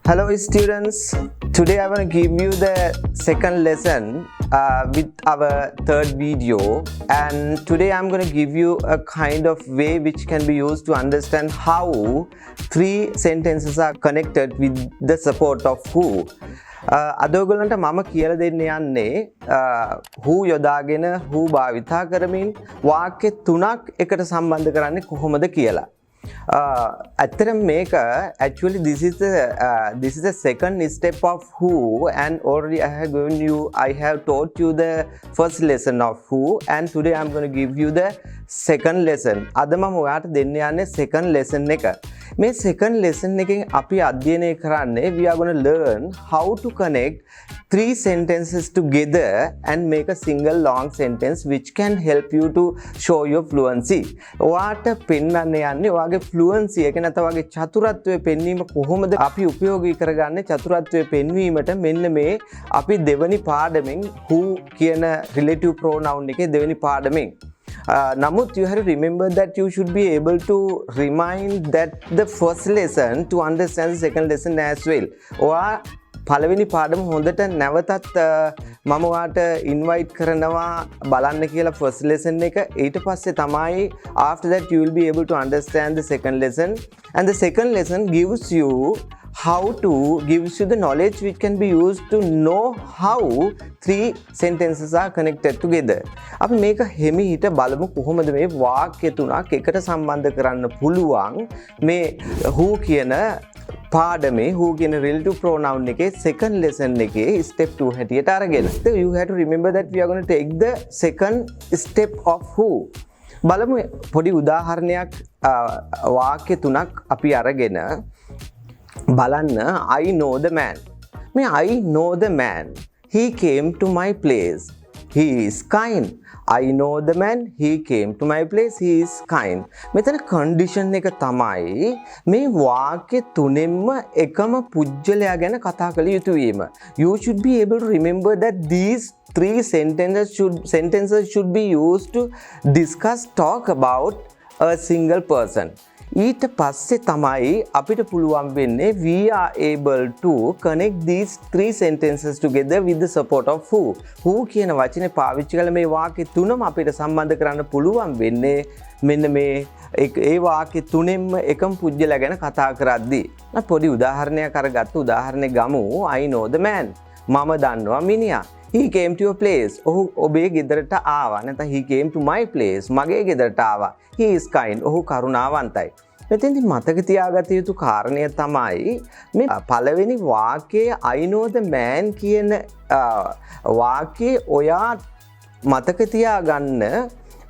Hello students, today I want to give you the second lesson with our third video, and today I'm going to give you a kind of way which can be used to understand how three sentences are connected with the support of who. අද ඔයගොල්ලන්ට මම කියලා දෙන්න යන්නේ who යොදාගෙන who භාවිතා කරමින් වාක්‍ය තුනක් එකට සම්බන්ධ කරන්නේ කොහොමද කියලා. ඇත්තටම මේක actually this is the second step of who, and already I have taught you the first lesson of who, and today I'm going to give you the second lesson. අද මම ඔයාලට දෙන්න යන්නේ second lesson එක. මේ second lesson එකෙන් අපි අධ්‍යයනය කරන්නේ we are going to learn how to connect three sentences together and make a single long sentence which can help you to show your fluency. ඔයාට පෙන්වන්න යන්නේ ඔයාගේ fluency එක නැත්නම් ඔයාගේ චතුරත්වය පෙන්වීම කොහොමද අපි උපයෝගී කරගන්නේ චතුරත්වය පෙන්වීමට මෙන්න මේ අපි දෙවනි පාඩමෙන් who කියන relative pronoun එකේ දෙවනි පාඩමෙන් Namut, you have to remember that you should be able to remind that the first lesson to understand the second lesson as well. ඔයා පළවෙනි පාඩම හොඳට නැවතත් මම ඔයාට invite කරනවා බලන්න කියලා first lesson එක. ඊට පස්සේ තමයි after that you will be able to understand the second lesson, and the second lesson gives you the knowledge which can be used to know how three sentences are connected together. අපි මේක හිමිහිට බලමු කොහොමද මේ වාක්‍ය තුනක් එකට සම්බන්ධ කරන්න පුළුවන් මේ who කියන පාඩමේ who කියන relative pronoun එකේ second lesson එකේ step 2 හැටියට අරගෙන. So you have to remember that we are going to take the second step of who. බලමු පොඩි උදාහරණයක් වාක්‍ය තුනක් අපි අරගෙන බලන්න. I know the man. I know the man. He came to my place. He is kind. I know the man. He came to my place. He is kind. මෙතන condition එක තමයි මේ වාක්‍ය තුනෙන්ම එකම පුජ්‍යලයා ගැන කතා කළ යුතු වීම. You should be able to remember that these three sentences should be used to talk about a single person. ඊට පස්සේ තමයි අපිට පුළුවන් වෙන්නේ we are able to connect these three sentences together with the support of who. who කියන වචනේ පාවිච්චි කරලා මේ වාක්‍ය තුනම අපිට සම්බන්ධ කරන්න පුළුවන් වෙන්නේ මෙන්න මේ ඒ වාක්‍ය තුනෙන්ම එකම පුජ්‍යලයා ගැන කතා කරද්දී. පොඩි උදාහරණයක් අරගත්තු උදාහරණයක් ගමු. I know the man. මම දන්නවා මිනිහා. He came to your place. ඔහු ඔබේ ගෙදරට ආවා. නැත්නම් he came to my place. මගේ ගෙදරට ආවා. He is kind. ඔහු කරුණාවන්තයි. මෙතෙන්දි මතක තියාගත යුතු කාරණය තමයි මේ පළවෙනි වාක්‍යයේ I know the man කියන වාක්‍යයේ ඔයා මතක තියාගන්න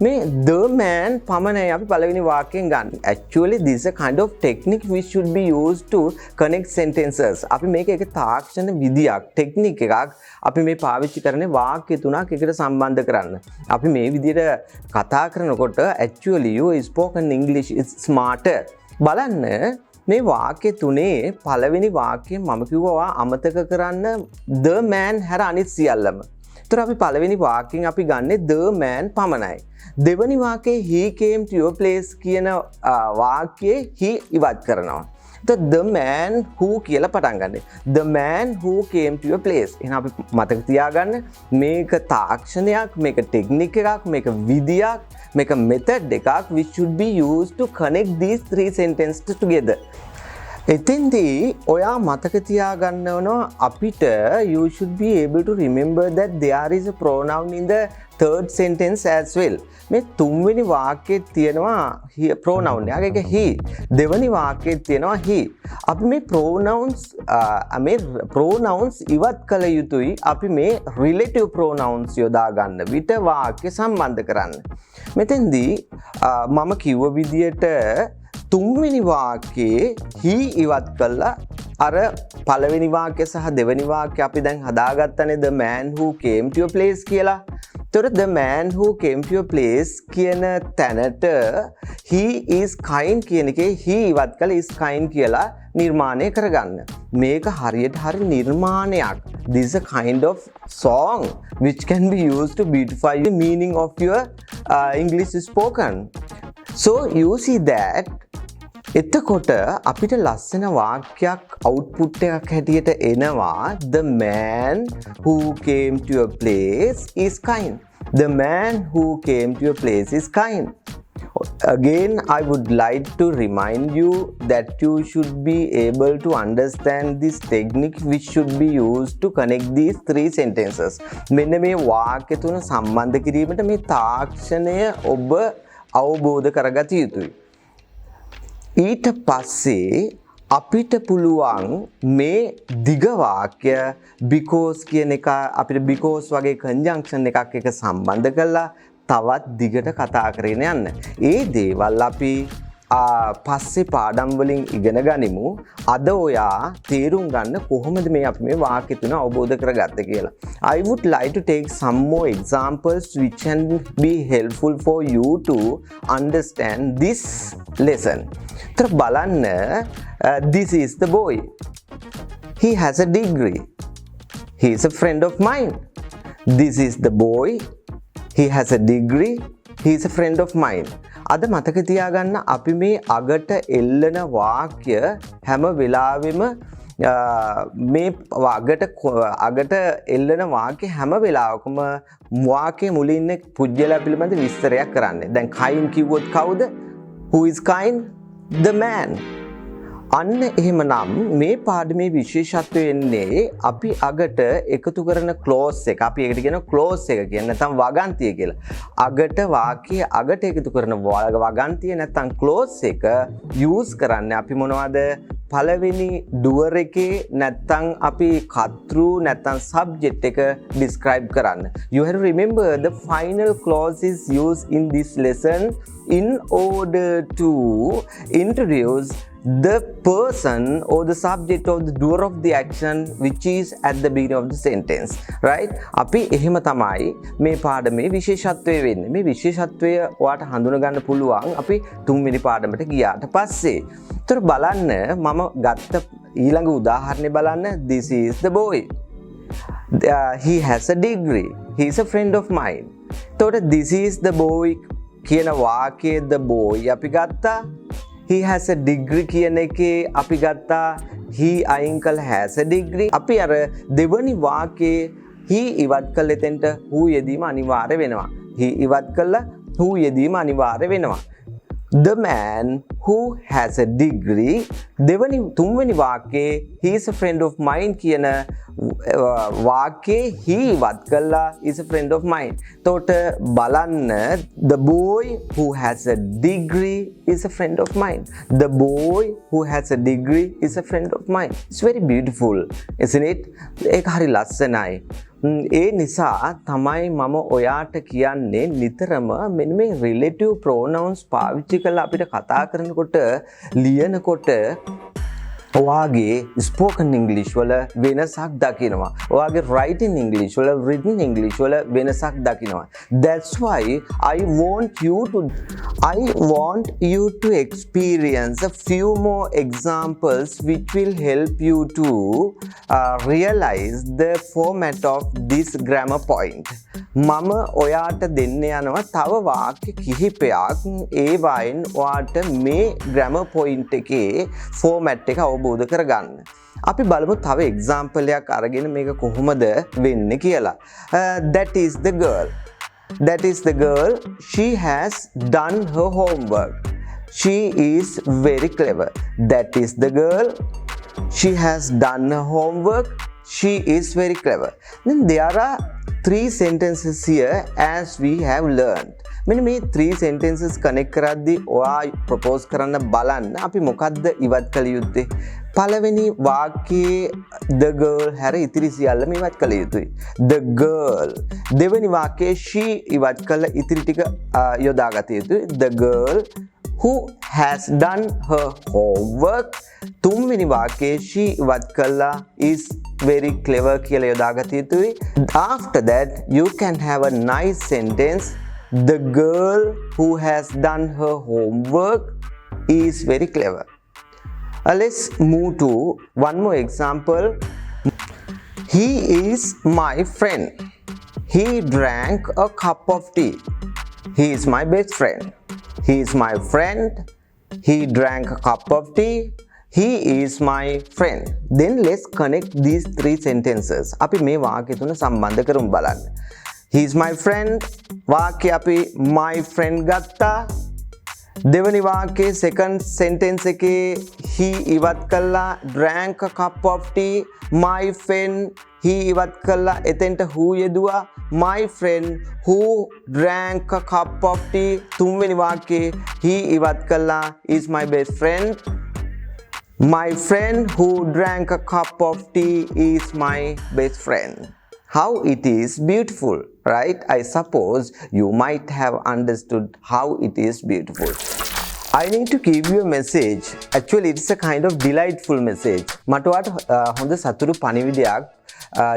මේ the man පමණයි අපි පළවෙනි වාක්‍යයෙන් ගන්න. Actually this is a kind of technique which should be used to connect sentences. අපි මේක එක තාක්ෂණ විදියක් ටෙක්නික් එකක් අපි මේ පාවිච්චි කරන්නේ වාක්‍ය තුනක් එකට සම්බන්ධ කරන්න. අපි මේ විදිහට කතා කරනකොට actually your spoken English is smarter. බලන්න මේ වාක්‍ය තුනේ පළවෙනි වාක්‍යය මම කිව්වා අමතක කරන්න the man හැර අනිත් සියල්ලම. ඒතර අපි පළවෙනි වාක්‍යයෙන් අපි ගන්නේ the man පමණයි. දෙවෙනි වාක්‍යයේ he came to your place කියන වාක්‍යයේ he ඉවත් කරනවා. the man who කියලා පටන් ගන්න. The man who came to your place. එහෙනම් අපි මතක තියාගන්න මේක තාක්ෂණයක්, මේක ටෙක්නික් එකක්, මේක විදියක්, මේක මෙතඩ් එකක් which should be used to connect these three sentences together. එතෙන්දී ඔයා මතක තියාගන්න ඕන අපිට you should be able to remember that there is a pronoun in the third sentence as well. මේ තුන්වෙනි වාක්‍යයේ තියෙනවා pronoun එකක්. ඒක he. දෙවෙනි වාක්‍යයේ තියෙනවා he. අපි මේ pronouns ඉවත් කළ යුතුයි. අපි මේ relative pronouns යොදා ගන්න විට වාක්‍ය සම්බන්ධ කරන්න. මෙතෙන්දී මම කිව්ව විදියට තුන්වෙනි වාක්‍යයේ he ඉවත් කළා අර පළවෙනි වාක්‍ය සහ දෙවෙනි වාක්‍ය අපි දැන් හදාගත්තනේ the man who came to your place කියලා. ඒතර the man who came to your place කියන තැනට he is kind කියන එකේ he ඉවත් කළා is kind කියලා නිර්මාණය කරගන්න. මේක හරියට හරි නිර්මාණයක්. This is a kind of song which can be used to beautify the meaning of your English spoken. So you see that එතකොට අපිට ලස්සන වාක්‍යයක් output එකක් හැටියට එනවා the man who came to your place is kind. The man who came to your place is kind. Again, I would like to remind you that you should be able to understand this technique which should be used to connect these three sentences. මෙන්න මේ වාක්‍ය තුන සම්බන්ධ කිරීමට මේ තාක්ෂණය ඔබ අවබෝධ කරගත යුතුයි. ඊට පස්සේ අපිට පුළුවන් මේ දිග වාක්‍ය because කියන එක අපිට because වගේ conjunction එකක් එක සම්බන්ධ කරලා තවත් දිගට කතා කරගෙන යන්න. ඒ දේවල් අපි පස්සේ පාඩම් වලින් ඉගෙන ගනිමු. අද ඔයා තේරුම් ගන්න කොහොමද මේ අපි මේ වාක්‍ය තුන අවබෝධ කරගත්තේ කියලා. I would like to take some more examples which can be helpful for you to understand this lesson. තර බලන්න this is the boy. He has a degree. He is a friend of mine. This is the boy. He has a degree. He is a friend of mine. අද මතක තියාගන්න අපි මේ අගට එල්ලන වාක්‍ය හැම වෙලාවෙම මේ අගට එල්ලන වාක්‍ය හැම වෙලාවකම වාක්‍යයේ මුලින් ඉන්න පුජ්‍යලයා පිළිබඳ විස්තරයක් කරන්නේ. දැන් kind කිව්වොත් කවුද? Who is kind? The man. අන්න එහෙමනම් මේ පාඩමේ විශේෂත්වය වෙන්නේ අපි අගට එකතු කරන clause එක. අපි ඒකට කියන clause එක කියන්නේ නැත්නම් වගන්තිය කියලා. අගට වාක්‍යයේ අගට එකතු කරන වගන්තිය නැත්නම් clause එක use කරන්නේ අපි මොනවද? පළවෙනි doer එකේ නැත්නම් අපි කර්තෘ නැත්නම් subject එක describe කරන්න. You have to remember the final clause is used in this lesson in order to introduce the person or the subject or the doer of the action which is at the beginning of the sentence, right? අපි එහෙම තමයි මේ පාඩමේ විශේෂත්වය වෙන්නේ. මේ විශේෂත්වය ඔයාට හඳුනා ගන්න පුළුවන් අපි තුන්වෙනි පාඩමට ගියාට පස්සේ. ඒතර බලන්න මම ගත්ත ඊළඟ උදාහරණේ බලන්න. This is the boy. He has a degree. He is a friend of mine. එතකොට this is the boy කියන වාක්‍යයේ the boy අපි ගත්තා. He has a degree කියන එකේ අපි ගත්තා he අයින් කළ has a degree. අපි අර දෙවනි වාක්‍යයේ he ඉවත් කළ එතෙන්ට who යෙදීම අනිවාර්ය වෙනවා. he ඉවත් කළා who යෙදීම අනිවාර්ය වෙනවා. The man who has a degree තුන්වෙනි වාක්‍යයේ he is a friend of mine කියන වාක්‍යයේ he ඉවත් කළා is a friend of mine. එතකොට බලන්න the boy who has a degree is a friend of mine. The boy who has a degree is a friend of mine. It's very beautiful, isn't it? ඒක හරි ලස්සනයි. ඒ නිසා තමයි මම ඔයාට කියන්නේ නිතරම මෙන්න මේ relative pronouns පාවිච්චි කරලා අපිට කතා කරනකොට ලියනකොට ඔයාගේ spoken English වල වෙනසක් දකිනවා. ඔයාගේ writing English වල written English වල වෙනසක් දකිනවා. That's why I want you to experience a few more examples which will help you to realize the format of this grammar point. මම ඔයාට දෙන්න යනවා තව වාක්‍ය කිහිපයක්. ඒ වයින් ඔයාට මේ grammar point එකේ format එක අවබෝධ කරගන්න. අපි බලමු තව example එකක් අරගෙන මේක කොහොමද වෙන්නේ කියලා. That is the girl. That is the girl. She has done her homework. She is very clever. That is the girl. She has done her homework. She is very clever. Then there are 3 sentences here as we have learned. මෙන්න මේ 3 sentences connect කරද්දී ඔයා propose කරන්න බලන්න අපි මොකද්ද ඉවත් කළ යුත්තේ. පළවෙනි වාක්‍යයේ the girl හැර ඉතිරි සියල්ලම ඉවත් කළ යුතුයි. The girl. දෙවෙනි වාක්‍යයේ she ඉවත් කළ ඉතිරි ටික යොදාගත යුතුයි. The girl who has done her homework. තුන්වෙනි වාක්‍යයේ she ඉවත් කළා is very clever කියලා යොදාගත යුතුයි. After that you can have a nice sentence. The girl who has done her homework is very clever. Let's move to one more example. He is my friend. He drank a cup of tea. He is my best friend. He is my friend. He drank a cup of tea. He is my friend. Then let's connect these three sentences. අපි මේ වාක්‍ය තුන සම්බන්ධ කරමු බලන්න. He is my friend. වාක්‍ය අපි my friend ගත්තා. දෙවනි වාක්‍යයේ second sentence එකේ he ඉවත් කළා. drank a cup of tea. My friend he ඉවත් කළා. එතෙන්ට who යෙදුවා. My friend who drank a cup of tea. තුන්වෙනි වාක්‍යයේ he ඉවත් කළා. is my best friend. My friend who drank a cup of tea is my best friend. How it is beautiful, right? I suppose you might have understood how it is beautiful. I need to give you a message. Actually, it's a kind of delightful message. මට ඔයාලට හොඳ සතුටු පණිවිඩයක්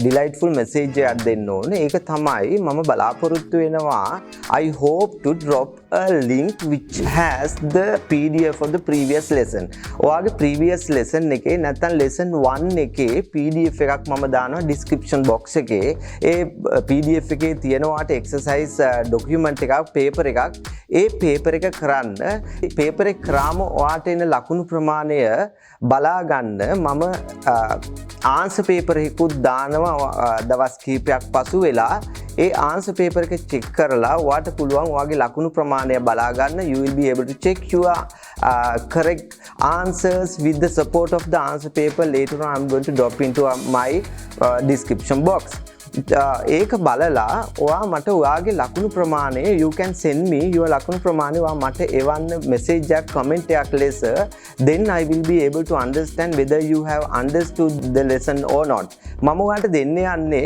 delightful message එකක් දෙන්න ඕනේ. ඒක තමයි මම බලාපොරොත්තු වෙනවා. I hope to drop a link which has the PDF of the previous lesson. ඔයාගේ previous lesson එකේ නැත්නම් lesson 1 එකේ PDF එකක් මම දානවා description box එකේ. ඒ PDF එකේ තියෙනවාට exercise document එකක් paper එකක්. ඒ paper එක කරන්න paper එක කරාම ඔයාට එන ලකුණු ප්‍රමාණය බලා ගන්න මම answer paper එකකුත් දානවා දවස් කිහිපයක් පසු වෙලා ඒ answer paper එක check කරලා ඔයාට පුළුවන් ඔයාගේ ලකුණු ප්‍රමාණය බලා ගන්න. You will be able to check your correct answers with the support of the answer paper. Later on I'm going to drop into my description box. ඒක බලලා ඔයා මට ඔයාගේ ලකුණු ප්‍රමාණය you can send me your ලකුණු ප්‍රමාණය ඔයා මට එවන්න message එකක් comment එකක් ලෙස. Then I will be able to understand whether you have understood the lesson or not. මම ඔයාලට දෙන්න යන්නේ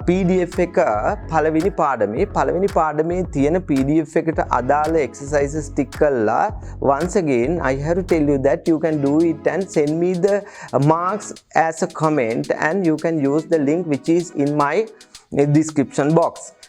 PDF එක පළවෙනි පාඩමේ තියෙන PDF එකට අදාළ exercises ටික කරලා once again I have to tell you that you can do it and send me the marks as a comment and you can use the link which is in my description box.